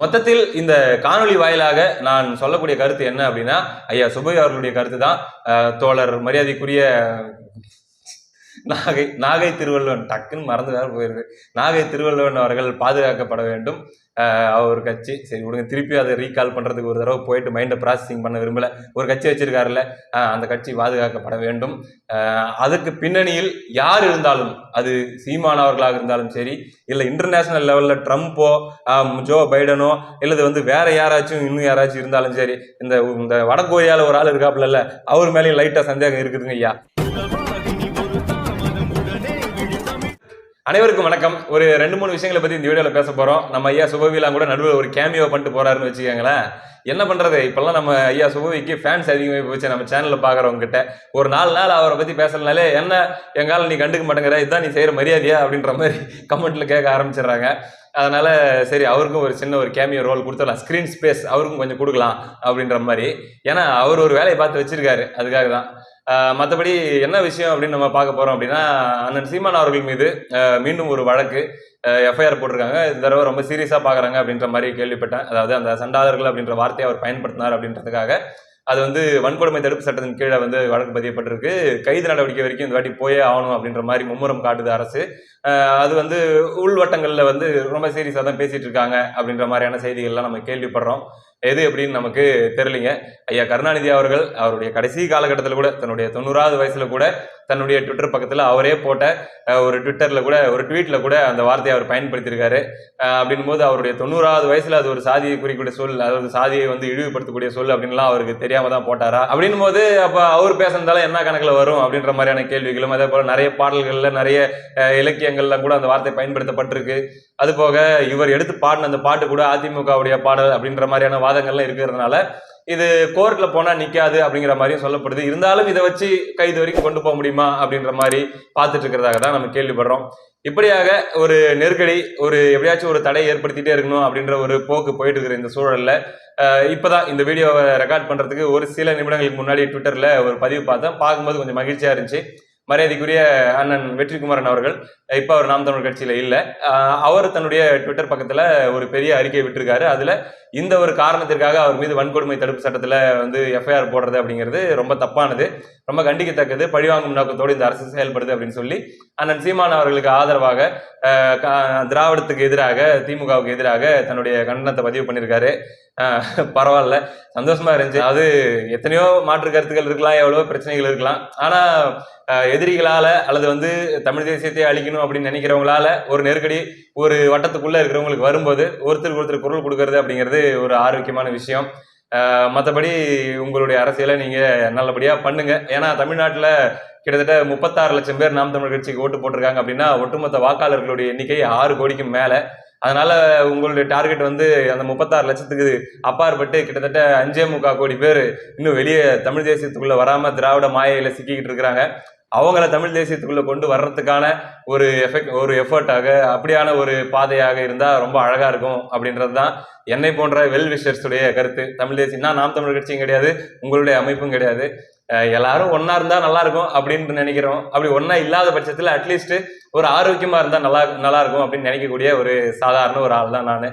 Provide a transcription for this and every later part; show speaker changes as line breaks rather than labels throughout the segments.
மொத்தத்தில் இந்த காணொலி வாயிலாக நான் சொல்லக்கூடிய கருத்து என்ன அப்படின்னா, ஐயா சுபவி அவர்களுடைய கருத்து தான். தோழர் மரியாதைக்குரிய நாகை திருவள்ளுவன், டக்குன்னு மறந்து வேற போயிருது, நாகை திருவள்ளுவன் அவர்கள் பாதுகாக்கப்பட வேண்டும். அவர் கட்சி சரி விடுங்க, திருப்பி அதை ரீகால் பண்றதுக்கு ஒரு தடவை போயிட்டு மைண்டை ப்ராசஸிங் பண்ண விரும்பல. ஒரு கட்சி வச்சிருக்காருல்ல, அந்த கட்சி பாதுகாக்கப்பட வேண்டும். அதுக்கு பின்னணியில் யார் இருந்தாலும், அது சீமான் அவர்களாக இருந்தாலும் சரி, இல்லை இன்டர்நேஷனல் லெவல்ல ட்ரம்ப்போ ஜோ பைடனோ இல்லது வேற யாராச்சும் இன்னும் யாராச்சும் இருந்தாலும் சரி, இந்த வடகொரியால ஒரு ஆள் இருக்காப்புல, அவர் மேலேயும் லைட்டா சந்தேகம் இருக்குதுங்க ஐயா. அனைவருக்கும் வணக்கம். ஒரு 2-3 விஷயங்களை பத்தி இந்த வீடியோல பேச போறோம். நம்ம ஐயா சுபவிலாம் கூட நடுவில் ஒரு கேமியோ பண்ணிட்டு போறாருன்னு வச்சுக்கோங்களேன். என்ன பண்றது, இப்பெல்லாம் நம்ம ஐயா சுபவிக்கு ஃபேன்ஸ் அதிகமாக போச்சு. நம்ம சேனல்ல பாக்குறவங்க கிட்ட ஒரு 4 நாள் அவரை பத்தி பேசலனாலே, என்ன எங்கால நீ கண்டுக்க மாட்டேங்கிற, இதுதான் நீ செய்யற மரியாதையா அப்படின்ற மாதிரி கமெண்ட்ல கேட்க ஆரம்பிச்சிடுறாங்க. அதனால சரி, அவருக்கும் ஒரு சின்ன ஒரு கேமியோ ரோல் கொடுத்துடலாம், ஸ்கிரீன் ஸ்பேஸ் அவருக்கும் கொஞ்சம் கொடுக்கலாம் அப்படின்ற மாதிரி. ஏன்னா அவர் ஒரு வேலையை பார்த்து வச்சிருக்காரு, அதுக்காக தான். மற்றபடி என்ன விஷயம் அப்படின்னு நம்ம பார்க்க போறோம் அப்படின்னா, அண்ணன் சீமான் அவர்கள் மீது மீண்டும் ஒரு வழக்கு எஃப்ஐஆர் போட்டிருக்காங்க. இந்த தடவை ரொம்ப சீரியஸா பாக்குறாங்க அப்படின்ற மாதிரி கேள்விப்பட்டேன். அதாவது அந்த சண்டாளர்கள் அப்படின்ற வார்த்தையை அவர் பயன்படுத்தினார் அப்படின்றதுக்காக அது வன்கொடுமை தடுப்பு சட்டத்தின் கீழே வழக்கு பதியப்பட்டிருக்கு. கைது நடவடிக்கை வரைக்கும் இந்த வாட்டி போயே ஆகணும் அப்படின்ற மாதிரி மும்முரம் காட்டுது அரசு. அது உள்வட்டங்கள்ல ரொம்ப சீரியஸா தான் பேசிட்டு இருக்காங்க அப்படின்ற மாதிரியான செய்திகள்லாம் நம்ம கேள்விப்படுறோம். எது எப்படின்னு நமக்கு தெரியலிங்க. ஐயா கருணாநிதி அவர்கள் அவருடைய கடைசி காலகட்டத்தில் கூட, தன்னுடைய 90வது வயசுல கூட, தன்னுடைய ட்விட்டர் பக்கத்தில் அவரே போட்ட ஒரு ட்விட்டர்ல கூட, ஒரு ட்வீட்ல கூட அந்த வார்த்தையை அவர் பயன்படுத்தியிருக்காரு. அப்படின் போது அவருடைய 90வது வயசுல அது ஒரு சாதியை குறிக்கூடிய சொல், அதாவது சாதியை இழிவுபடுத்தக்கூடிய சொல் அப்படின்லாம் அவருக்கு தெரியாம தான் போட்டாரா அப்படின் போது, அப்ப அவர் பேசுனதால என்ன கணக்குல வரும் அப்படின்ற மாதிரியான கேள்விகளும், அதே போல நிறைய பாடல்கள்ல, நிறைய இலக்கியங்கள்ல கூட அந்த வார்த்தை பயன்படுத்தப்பட்டிருக்கு. அது போக இவர் எடுத்து பாடின அந்த பாட்டு கூட அதிமுகவுடைய பாடல் அப்படின்ற மாதிரியான வாதங்கள்லாம் இருக்கிறதுனால இது கோர்ட்ல போனா நிக்காது அப்படிங்கிற மாதிரியும் சொல்லப்படுது. இருந்தாலும் இதை வச்சு கைது வரைக்கும் கொண்டு போக முடியுமா அப்படின்ற மாதிரி பார்த்துட்டு இருக்கிறதாக தான் நம்ம கேள்விப்படுறோம். இப்படியாக ஒரு நெருக்கடி, எப்படியாச்சும் ஒரு தடை ஏற்படுத்திட்டே இருக்கணும் அப்படின்ற ஒரு போக்கு போயிட்டு இருக்கிற இந்த சூழல்ல இப்பதான் இந்த வீடியோவை ரெக்கார்ட் பண்றதுக்கு ஒரு சில நிமிடங்களுக்கு முன்னாடி ட்விட்டர்ல ஒரு பதிவு பார்த்தேன். பார்க்கும்போது கொஞ்சம் மகிழ்ச்சியா இருந்துச்சு. மரியாதைக்குரிய அண்ணன் வெற்றிக்குமாரன் அவர்கள், இப்ப அவர் நாம் தமிழர் கட்சியில இல்ல, அவர் தன்னுடைய ட்விட்டர் பக்கத்துல ஒரு பெரிய அறிக்கை விட்டிருக்காரு. அதுல இந்த ஒரு காரணத்திற்காக அவர் மீது வன்கொடுமை தடுப்பு சட்டத்துல எஃப்ஐஆர் போடுறது அப்படிங்கிறது ரொம்ப தப்பானது, ரொம்ப கண்டிக்கத்தக்கது, பழிவாங்கும் நோக்கத்தோடு இந்த அரசு செயல்படுது அப்படின்னு சொல்லி அண்ணன் சீமான் அவர்களுக்கு ஆதரவாக திராவிடத்துக்கு எதிராக, திமுகவுக்கு எதிராக தன்னுடைய கண்டனத்தை பதிவு பண்ணியிருக்காரு. பரவாயில்ல, சந்தோஷமா இருந்துச்சு. அது எத்தனையோ மாற்று கருத்துக்கள் இருக்கலாம், எவ்வளவோ பிரச்சனைகள் இருக்கலாம். ஆனா எதிரிகளால அல்லது தமிழ் தேசியத்தை அழிக்கணும் அப்படின்னு நினைக்கிறவங்களால ஒரு நெருக்கடி ஒரு வட்டத்துக்குள்ள இருக்கிறவங்களுக்கு வரும்போது ஒருத்தருக்கு ஒருத்தர் குரல் கொடுக்கறது அப்படிங்கிறது ஒரு ஆரோக்கியமான விஷயம். மற்றபடி உங்களுடைய அரசியலை நீங்க நல்லபடியா பண்ணுங்க. ஏன்னா தமிழ்நாட்டுல கிட்டத்தட்ட 36 லட்சம் பேர் நாம் தமிழர் கட்சிக்கு ஓட்டு போட்டிருக்காங்க அப்படின்னா, ஒட்டுமொத்த வாக்காளர்களுடைய எண்ணிக்கை 6 கோடிக்கும் மேல. அதனால உங்களுடைய டார்கெட் அந்த 36 லட்சத்துக்கு அப்பாற்பட்டு கிட்டத்தட்ட 5.25 கோடி பேர் இன்னும் வெளியே தமிழ் தேசியத்துக்குள்ள வராம திராவிட மாயையில சிக்கிக்கிட்டு இருக்கிறாங்க. அவங்கள தமிழ் தேசியத்துக்குள்ள கொண்டு வர்றதுக்கான ஒரு எஃபர்ட்டாக, அப்படியான ஒரு பாதையாக இருந்தா ரொம்ப அழகா இருக்கும் அப்படின்றது தான் என்னை போன்ற வெல் விஷர்ஸுடைய கருத்து. தமிழ் தேசியம்னா நாம் தமிழர் கட்சியும் கிடையாது, உங்களுடைய அமைப்பும் கிடையாது. எல்லாரும் ஒன்னா இருந்தா நல்லா இருக்கும் அப்படின்னு நினைக்கிறோம். அப்படி ஒன்னா இல்லாத பட்சத்துல அட்லீஸ்ட் ஒரு ஆரோக்கியமா இருந்தா நல்லா இருக்கும் அப்படின்னு நினைக்கக்கூடிய ஒரு சாதாரண ஒரு ஆள் தான் நான்.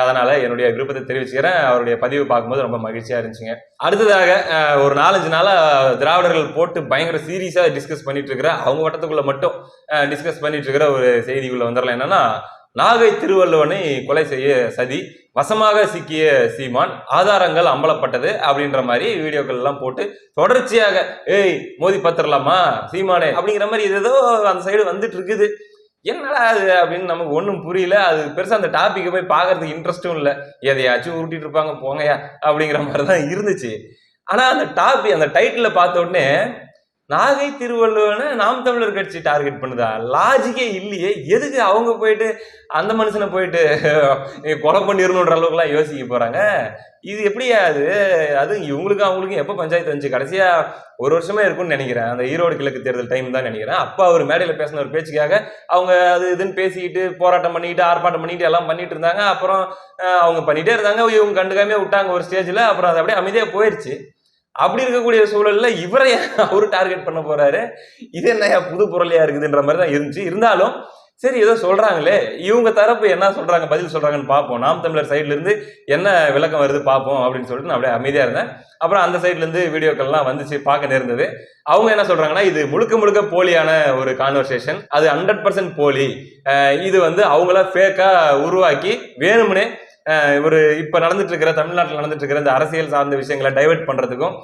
அதனால என்னுடைய விருப்பத்தை தெரிவிச்சுக்கிறேன். அவருடைய பதிவு பார்க்கும்போது ரொம்ப மகிழ்ச்சியா இருந்துச்சுங்க. அடுத்ததாக ஒரு 4-5 நாளா திராவிடர்கள் போட்டு பயங்கர சீரியஸா டிஸ்கஸ் பண்ணிட்டு இருக்கிற, அவங்க வட்டத்துக்குள்ள மட்டும் டிஸ்கஸ் பண்ணிட்டு இருக்கிற ஒரு செய்திக்குள்ள வந்துடலாம். என்னன்னா, நாகை திருவள்ளுவனை கொலை செய்ய சதி, வசமாக சிக்கிய சீமான், ஆதாரங்கள் அம்பலப்பட்டது அப்படின்ற மாதிரி வீடியோக்கள் எல்லாம் போட்டு தொடர்ச்சியாக ஏய் மோதி பார்த்துடலாமா சீமானே அப்படிங்கிற மாதிரி ஏதோ அந்த சைடு வந்துட்டு இருக்குது. என்னடா அது அப்படின்னு நமக்கு ஒன்றும் புரியல. அது பெருசாக அந்த டாப்பிக்கை போய் பார்க்கறதுக்கு இன்ட்ரெஸ்டும் இல்லை. எதையாச்சும் உருட்டிட்டு இருப்பாங்க போங்கயா அப்படிங்கிற மாதிரி தான் இருந்துச்சு. ஆனால் அந்த டைட்டில் பார்த்த உடனே நாகை திருவள்ளுவனை நாம் தமிழர் கட்சி டார்கெட் பண்ணுதா? லாஜிக்கே இல்லையே. எதுக்கு அவங்க போயிட்டு அந்த மனுஷனை போயிட்டு கொலை பண்ணிடணுன்ற அளவுக்குலாம் யோசிக்க போறாங்க? இது எப்படியா அது இவங்களுக்கும் அவங்களுக்கும் எப்போ பஞ்சாயத்து வந்துச்சு? கடைசியா 1 வருஷமே இருக்கும்னு நினைக்கிறேன். அந்த ஈரோடு கிழக்கு தேர்தல் டைம் தான் நினைக்கிறேன். அப்ப அவர் மேடையில பேசின ஒரு பேச்சுக்காக அவங்க அது இதுன்னு பேசிக்கிட்டு போராட்டம் பண்ணிக்கிட்டு ஆர்ப்பாட்டம் பண்ணிட்டு எல்லாம் பண்ணிட்டு இருந்தாங்க. அப்புறம் அவங்க பண்ணிட்டே இருந்தாங்க, இவங்க கண்டுக்காமே விட்டாங்க ஒரு ஸ்டேஜ்ல. அப்புறம் அது அப்படியே அமைதியா போயிடுச்சு. அப்படி இருக்கக்கூடிய சூழல்ல இவரை அவரு டார்கெட் பண்ண போறாரு. இது என்ன புது பொருளையா இருக்குதுன்ற மாதிரி தான் இருந்துச்சு. இருந்தாலும் சரி ஏதோ சொல்றாங்களே, இவங்க தரப்பு என்ன சொல்றாங்க, பதில் சொல்றாங்கன்னு பார்ப்போம், நாம் தமிழர் சைட்ல இருந்து என்ன விளக்கம் வருது பார்ப்போம் அப்படின்னு சொல்லிட்டு நான் அப்படியே அமைதியா இருந்தேன். அப்புறம் அந்த சைட்ல இருந்து வீடியோக்கள்லாம் வந்துச்சு, பார்க்க நேர்ந்தது. அவங்க என்ன சொல்றாங்கன்னா, இது முழுக்க முழுக்க போலியான ஒரு கான்வர்சேஷன், அது 100% போலி, இது வந்து அவங்கள ஃபேக்கா உருவாக்கி வேணும்னே ஒரு இப்ப நடந்துட்டு இருக்கிற தமிழ்நாட்டில் நடந்துட்டு இருக்கிற இந்த அரசியல் சார்ந்த விஷயங்களை டைவெர்ட் பண்றதுக்கும்,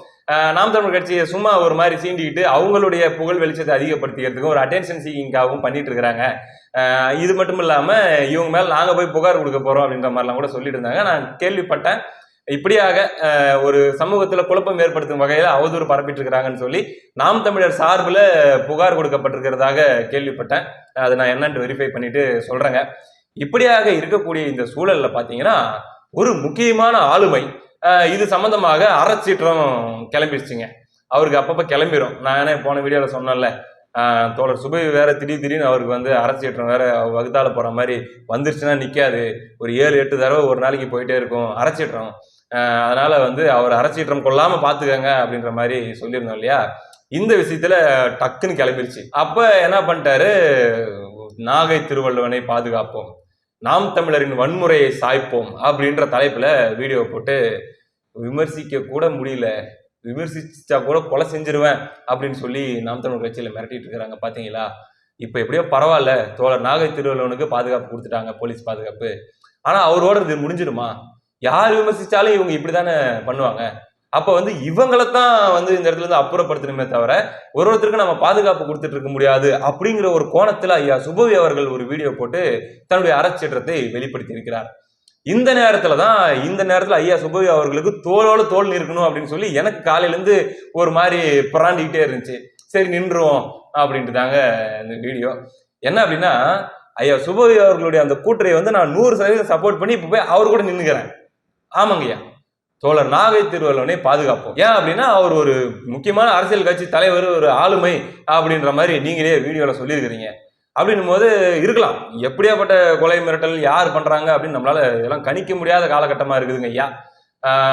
நாம் தமிழ் கட்சியை சும்மா ஒரு மாதிரி சீண்டிக்கிட்டு அவங்களுடைய புகழ் வெளிச்சத்தை அதிகப்படுத்திக்கிறதுக்கும் ஒரு அட்டென்ஷன் சீக்கிங்காகவும் பண்ணிட்டு இருக்கிறாங்க. இது மட்டும் இல்லாம இவங்க மேல நாங்க போய் புகார் கொடுக்க போறோம் அப்படின்ற மாதிரிலாம் கூட சொல்லிட்டு இருந்தாங்க. நான் கேள்விப்பட்டேன், இப்படியாக ஒரு சமூகத்துல குழப்பம் ஏற்படுத்தும் வகையில அவதூறு பரப்பிட்டு இருக்கிறாங்கன்னு சொல்லி நாம் தமிழர் சார்பில் புகார் கொடுக்கப்பட்டிருக்கிறதாக கேள்விப்பட்டேன். அதை நான் என்னன்னு வெரிஃபை பண்ணிட்டு சொல்றேங்க. இப்படியாக இருக்கக்கூடிய இந்த சூழல்ல பாத்தீங்கன்னா ஒரு முக்கியமான ஆளுமை இது சம்பந்தமாக அறச்சீற்றம் கிளம்பிடுச்சுங்க. அவருக்கு அப்பப்ப கிளம்பிடும். நானே போன வீடியோல சொன்னேன்ல, தோழர் சுபை வேற திடீர்னு அவருக்கு வந்து அறச்சீற்றம் வேற வகுத்தால போற மாதிரி வந்துருச்சுன்னா நிக்காது, ஒரு 7-8 தடவை ஒரு நாளைக்கு போயிட்டே இருக்கும் அறச்சீற்றம். அதனால வந்து அவர் அறச்சீற்றம் கொள்ளாம பாத்துக்கங்க அப்படின்ற மாதிரி சொல்லியிருந்தோம் இல்லையா. இந்த விஷயத்துல டக்குன்னு கிளம்பிருச்சு. அப்ப என்ன பண்ணிட்டாரு, நாகை திருவள்ளுவனை பாதுகாப்போம், நாம் தமிழரின் வன்முறையை சாய்ப்போம் அப்படின்ற தலைப்புல வீடியோ போட்டு விமர்சிக்க கூட முடியல, விமர்சிச்சா கூட கொலை செஞ்சிருவேன் அப்படின்னு சொல்லி நாம் தமிழர் கட்சியில மிரட்டிட்டு இருக்கிறாங்க. பாத்தீங்களா, இப்ப எப்படியோ பரவாயில்ல, தோழர் நாகை திருவள்ளுவனுக்கு பாதுகாப்பு கொடுத்துட்டாங்க, போலீஸ் பாதுகாப்பு. ஆனா அவரோட இது முடிஞ்சிருமா? யார் விமர்சிச்சாலும் இவங்க இப்படித்தானே பண்ணுவாங்க. அப்ப வந்து இவங்களைத்தான் வந்து இந்த இடத்துல இருந்து அப்புறப்படுத்தணுமே தவிர ஒருத்தருக்கு நம்ம பாதுகாப்பு கொடுத்துட்டு இருக்க முடியாது அப்படிங்கிற ஒரு கோணத்துல ஐயா சுபவி அவர்கள் ஒரு வீடியோ போட்டு தன்னுடைய அறச்சீற்றத்தை வெளிப்படுத்தி இருக்கிறார். இந்த நேரத்துல ஐயா சுபவி அவர்களுக்கு தோளோடு தோல் நிற்கணும் அப்படின்னு சொல்லி எனக்கு காலையில இருந்து ஒரு மாதிரி பிராண்டிக்கிட்டே இருந்துச்சு. சரி நின்றுவோம் அப்படின்ட்டு தாங்க இந்த வீடியோ. என்ன அப்படின்னா, ஐயா சுபவி அவர்களுடைய அந்த கூட்டரை வந்து நான் 100% சப்போர்ட் பண்ணி இப்ப போய் அவர் கூட நின்னுக்கிறேன். ஆமாங்கய்யா, தோழர் நாகை திருவள்ளுவனை பாதுகாப்போம். ஏன் அப்படின்னா அவர் ஒரு முக்கியமான அரசியல் கட்சி தலைவர், ஒரு ஆளுமை அப்படின்ற மாதிரி நீங்களே வீடியோல சொல்லியிருக்கிறீங்க. அப்படின்னும் போது இருக்கலாம், எப்படியாப்பட்ட கொலை மிரட்டல் யார் பண்றாங்க அப்படின்னு நம்மளால இதெல்லாம் கணிக்க முடியாத காலகட்டமா இருக்குதுங்க ஐயா.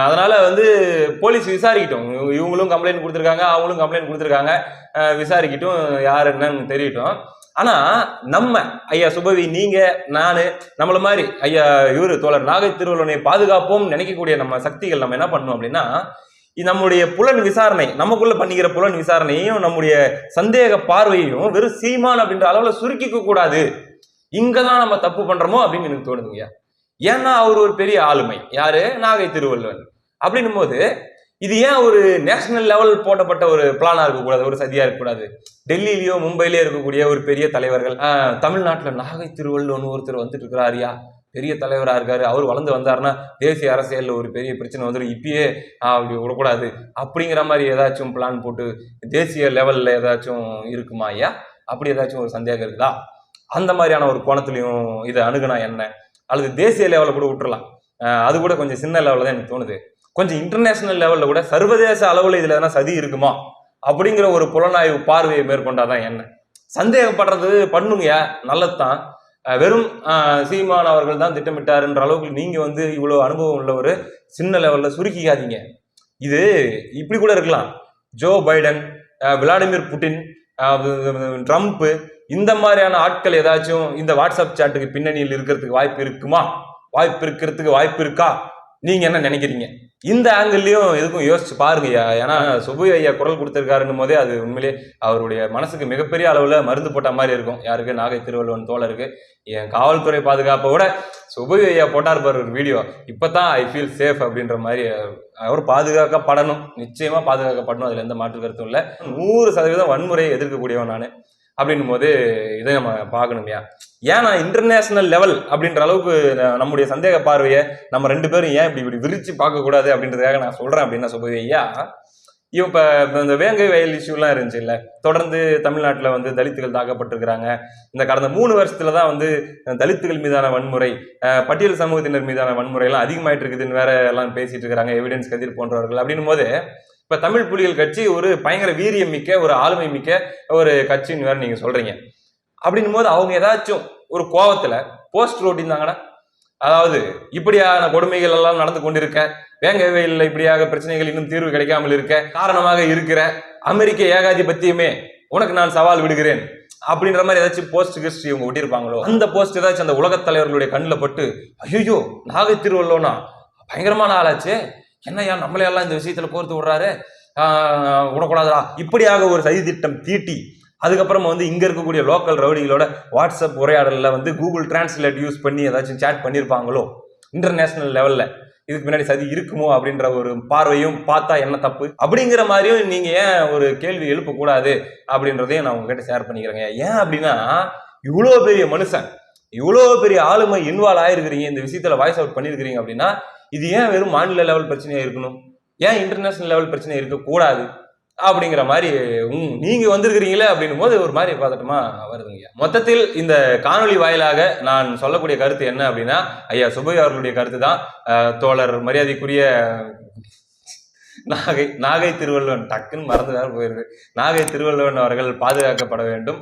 அதனால வந்து போலீஸ் விசாரிக்கட்டும், இவங்களும் கம்ப்ளைண்ட் கொடுத்துருக்காங்க, அவங்களும் கம்ப்ளைண்ட் கொடுத்துருக்காங்க, விசாரிக்கட்டும், யார் என்னன்னு தெரியட்டும். ஆனா நம்ம ஐயா சுபவி, நீங்க, நானு, நம்மள மாதிரி ஐயா இவரு தோழர் நாகை திருவள்ளுவனை பாதுகாப்போம் நினைக்கக்கூடிய நம்ம சக்திகள் நம்ம என்ன பண்ணணும் அப்படின்னா, நம்முடைய புலன் விசாரணை, நமக்குள்ள பண்ணிக்கிற புலன் விசாரணையையும் நம்முடைய சந்தேக பார்வையையும் வெறும் சீமான் அப்படின்ற அளவுல சுருக்கிக்க கூடாது. இங்கதான் நம்ம தப்பு பண்றோமோ அப்படின்னு எனக்கு தோணுதுங்க. ஏன்னா அவர் ஒரு பெரிய ஆளுமை, யாரு, நாகை திருவள்ளுவன். அப்படின்னும் போது இது ஏன் ஒரு நேஷனல் லெவல் போட்டப்பட்ட ஒரு பிளானா இருக்கக்கூடாது, ஒரு சதியா இருக்கக்கூடாது? டெல்லியிலயோ மும்பையிலயோ இருக்கக்கூடிய ஒரு பெரிய தலைவர்கள், தமிழ்நாட்டுல நாகை திருவள்ளுவன் ஒருத்தர் வந்துட்டு இருக்கிறாரியா, பெரிய தலைவரா இருக்காரு, அவர் வளர்ந்து வந்தாருன்னா தேசிய அரசியல்ல ஒரு பெரிய பிரச்சனை வந்துடும், இப்பயே அப்படி விடக்கூடாது அப்படிங்கிற மாதிரி ஏதாச்சும் பிளான் போட்டு தேசிய லெவல்ல ஏதாச்சும் இருக்குமா ஐயா? அப்படி ஏதாச்சும் ஒரு சந்தேகம் இருக்குதா? அந்த மாதிரியான ஒரு கோணத்திலையும் இதை அணுகுனா என்ன? அல்லது தேசிய லெவல்ல கூட விட்டுறலாம், அது கூட கொஞ்சம் சின்ன லெவல்ல தான் எனக்கு தோணுது. கொஞ்சம் இன்டர்நேஷனல் லெவல்ல கூட சர்வதேச அளவுல இதுல எதனா சதி இருக்குமா அப்படிங்கிற ஒரு புலனாய்வு பார்வையை மேற்கொண்டாதான் என்ன. சந்தேகப்படுறது பண்ணுங்கயா, நல்லதுதான். வெறும் சீமான் அவர்கள் தான் திட்டமிட்டாருன்ற அளவுக்கு நீங்க வந்து இவ்வளவு அனுபவம் உள்ள ஒரு சின்ன லெவல்ல சுருக்கிக்காதீங்க. இது இப்படி கூட இருக்கலாம், Joe Biden, Vladimir Putin, Trump, இந்த மாதிரியான ஆட்கள் ஏதாச்சும் இந்த வாட்ஸ்அப் சாட்டுக்கு பின்னணியில் இருக்கிறதுக்கு வாய்ப்பு இருக்கா? நீங்க என்ன நினைக்கிறீங்க? இந்த ஆங்கிள்லயும் எதுக்கும் யோசிச்சு பாருங்கய்யா. ஏன்னா சுபு ஐயா குரல் கொடுத்திருக்காருன்னும் போதே அது உண்மையிலே அவருடைய மனசுக்கு மிகப்பெரிய அளவுல மருந்து போட்ட மாதிரி இருக்கும். யாருக்கு? நாகை திருவள்ளுவன் தோழருக்கு. என் காவல்துறை பாதுகாப்பை விட சுபு ஐயா போட்டார் பாரு ஒரு வீடியோ, இப்பதான் ஐ ஃபீல் சேஃப் அப்படின்ற மாதிரி. அவர் பாதுகாக்கப்படணும், நிச்சயமா பாதுகாக்கப்படணும், அதுல எந்த மாற்று கருத்தும் இல்லை. 100% வன்முறையை எதிர்க்கக்கூடியவன் நான். அப்படின்னும் போது இதை நம்ம பார்க்கணும்யா. ஏன்னா இன்டர்நேஷனல் லெவல் அப்படின்ற அளவுக்கு நம்முடைய சந்தேக பார்வையை நம்ம 2 பேரும் ஏன் இப்படி விரிச்சு பார்க்க கூடாது அப்படின்றதுக்காக நான் சொல்றேன். அப்படின்னா சுபவி ஐயா, இப்ப இந்த வேங்கை வயல் இஷ்யூலாம் இருந்துச்சு இல்ல, தொடர்ந்து தமிழ்நாட்டுல வந்து தலித்துகள் தாக்கப்பட்டிருக்கிறாங்க. இந்த கடந்த 3 வருஷத்துலதான் வந்து தலித்துகள் மீதான வன்முறை, பட்டியல் சமூகத்தினர் மீதான வன்முறை எல்லாம் அதிகமாயிட்டு இருக்குதுன்னு வேற எல்லாம் பேசிட்டு இருக்கிறாங்க, எவிடன்ஸ் கதிர் போன்றவர்கள். அப்படின்னும் போது இப்ப தமிழ் புலிகள் கட்சி ஒரு பயங்கர வீரியம் மிக்க, ஒரு ஆளுமை மிக்க ஒரு கட்சின்னு வேற நீங்க சொல்றீங்க. அப்படின்னும் போது அவங்க ஏதாச்சும் ஒரு கோவத்துல போஸ்ட் ஓட்டியிருந்தாங்கன்னா, அதாவது இப்படியான கொடுமைகள் எல்லாம் நடந்து கொண்டிருக்க, வேங்கை வயலில் இப்படியாக பிரச்சனைகள் இன்னும் தீர்வு கிடைக்காமல் இருக்க காரணமாக இருக்கிற அமெரிக்க ஏகாதிபத்தியமே உனக்கு நான் சவால் விடுகிறேன் அப்படின்ற மாதிரி ஏதாச்சும் போஸ்ட் கிஸ்ட் இவங்க ஒட்டியிருப்பாங்களோ, அந்த போஸ்ட் ஏதாச்சும் அந்த உலகத் தலைவர்களுடைய கண்ணில் பட்டு, ஐயோ நாகை திருவள்ளுவனா பயங்கரமான ஆளாச்சு, என்னையா நம்மளையெல்லாம் இந்த விஷயத்துல கோர்த்து விடுறாரு, விடக்கூடாதா, இப்படியாக ஒரு சதி திட்டம் தீட்டி அதுக்கப்புறமா வந்து இங்க இருக்கக்கூடிய லோக்கல் ரவுடிகளோட வாட்ஸ்அப் உரையாடல வந்து கூகுள் டிரான்ஸ்லேட் யூஸ் பண்ணி ஏதாச்சும் சேட் பண்ணியிருப்பாங்களோ, இன்டர்நேஷனல் லெவல்ல இதுக்கு முன்னாடி சதி இருக்குமோ அப்படின்ற ஒரு பார்வையும் பார்த்தா என்ன தப்பு அப்படிங்கிற மாதிரியும் நீங்க ஏன் ஒரு கேள்வி எழுப்பக்கூடாது அப்படின்றதையும் நான் உங்ககிட்ட ஷேர் பண்ணிக்கிறேங்க. ஏன் அப்படின்னா, இவ்வளோ பெரிய மனுஷன், இவ்வளோ பெரிய ஆளுமை இன்வால்வ் ஆயிருக்கிறீங்க, இந்த விஷயத்துல வாய்ஸ் அவுட் பண்ணிருக்கிறீங்க அப்படின்னா, இது ஏன் வெறும் மாநில லெவல் பிரச்சனையா இருக்கணும், ஏன் இன்டர்நேஷனல் லெவல் பிரச்சனை இருக்கக்கூடாது அப்படிங்கிற மாதிரி நீங்க வந்திருக்கிறீங்களே அப்படின்னும் போது ஒரு மாதிரி பதட்டமா வருதுங்க. மொத்தத்தில் இந்த காணொலி வாயிலாக நான் சொல்லக்கூடிய கருத்து என்ன அப்படின்னா, ஐயா சுபவி அவர்களுடைய கருத்து தான். தோழர் மரியாதைக்குரிய நாகை திருவள்ளுவன், டக்குன்னு மறந்து வேற போயிருது, நாகை திருவள்ளுவன் அவர்கள் பாதுகாக்கப்பட வேண்டும்.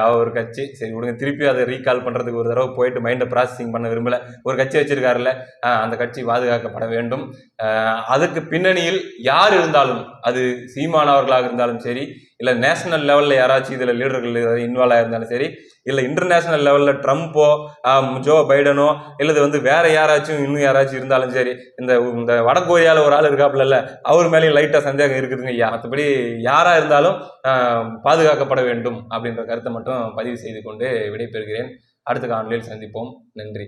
அவர் கட்சி சரி விடுங்க, திருப்பி அதை ரீகால் பண்றதுக்கு ஒரு தடவை போயிட்டு மைண்டை ப்ராசஸிங் பண்ண விரும்பல. ஒரு கட்சி வச்சிருக்காருல்ல, அந்த கட்சி பாதுகாக்கப்பட வேண்டும். அதுக்கு பின்னணியில் யார் இருந்தாலும், அது சீமான் அவர்களாக இருந்தாலும் சரி, இல்லை நேஷனல் லெவலில் யாராச்சும் இதில் லீடர்கள் இன்வால்வ் ஆயிருந்தாலும் சரி, இல்லை இன்டர்நேஷனல் லெவலில் ட்ரம்ப்போ ஜோ பைடனோ இல்லது வந்து வேற யாராச்சும் இன்னும் யாராச்சும் இருந்தாலும் சரி, இந்த வடகொரியாவில் ஒரு ஆள் இருக்காப்புல, அவர் மேலேயும் லைட்டாக சந்தேகம் இருக்குதுங்க ஐயா. மற்றபடி யாராக இருந்தாலும் பாதுகாக்கப்பட வேண்டும் அப்படின்ற கருத்தை மட்டும் பதிவு செய்து கொண்டு விடைபெறுகிறேன். அடுத்த காணொலியில் சந்திப்போம். நன்றி.